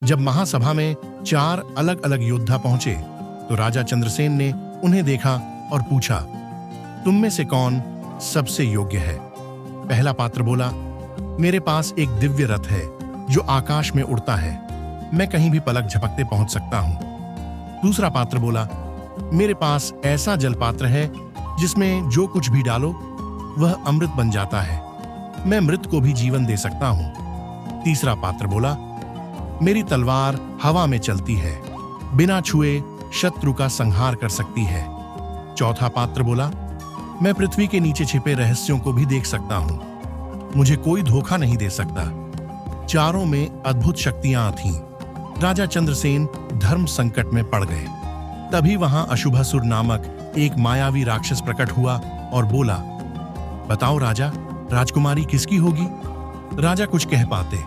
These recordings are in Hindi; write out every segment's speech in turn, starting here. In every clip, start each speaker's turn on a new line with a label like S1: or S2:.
S1: जब महासभा में 4 अलग अलग योद्धा पहुंचे तो राजा चंद्रसेन ने उन्हें देखा और पूछा, तुम में से कौन सबसे योग्य है? पहला पात्र बोला, मेरे पास एक दिव्य रथ है जो आकाश में उड़ता है, मैं कहीं भी पलक झपकते पहुंच सकता हूं। दूसरा पात्र बोला, मेरे पास ऐसा जलपात्र है जिसमें जो कुछ भी डालो वह अमृत बन जाता है, मैं मृत को भी जीवन दे सकता हूं। तीसरा पात्र बोला, मेरी तलवार हवा में चलती है, बिना छुए शत्रु का संहार कर सकती है। चौथा पात्र बोला, मैं पृथ्वी के नीचे छिपे रहस्यों को भी देख सकता हूं, मुझे कोई धोखा नहीं दे सकता। चारों में अद्भुत शक्तियां थीं। राजा चंद्रसेन धर्म संकट में पड़ गए। तभी वहां अशुभासुर नामक एक मायावी राक्षस प्रकट हुआ और बोला, बताओ राजा, राजकुमारी किसकी होगी? राजा कुछ कह पाते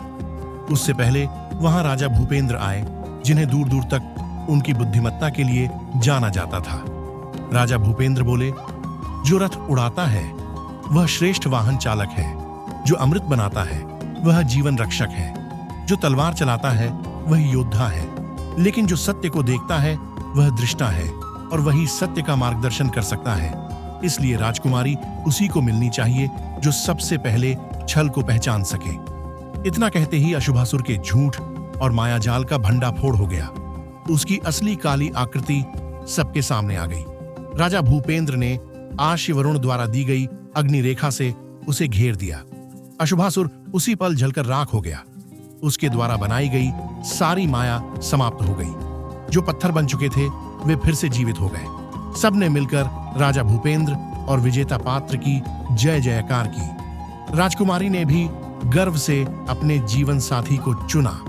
S1: उससे पहले वहां राजा भूपेंद्र आए, जिन्हें दूर दूर तक उनकी बुद्धिमत्ता के लिए जाना जाता था। राजा भूपेंद्र बोले, जो रथ उड़ाता है वह श्रेष्ठ वाहन चालक है, जो अमृत बनाता है वह जीवन रक्षक है, जो तलवार चलाता है वह योद्धा है, लेकिन जो सत्य को देखता है वह दृष्टा है और वही सत्य का मार्गदर्शन कर सकता है। इसलिए राजकुमारी उसी को मिलनी चाहिए जो सबसे पहले छल को पहचान सके। इतना कहते ही अशुभासुर के झूठ और मायाजाल का भंडाफोड़ हो गया। उसकी असली काली आकृति सबके सामने आ गई। राजा भूपेंद्र ने आश्य वरुण द्वारा दी गई अग्नि रेखा से उसे घेर दिया। अशुभासुर उसी पल जलकर राख हो गया। उसके द्वारा बनाई गई सारी माया समाप्त हो गई। जो पत्थर बन चुके थे वे फिर से जीवित हो गए। सबने मिलकर राजा भूपेंद्र और विजेता पात्र की जय जयकार की। राजकुमारी ने भी गर्व से अपने जीवन साथी को चुना।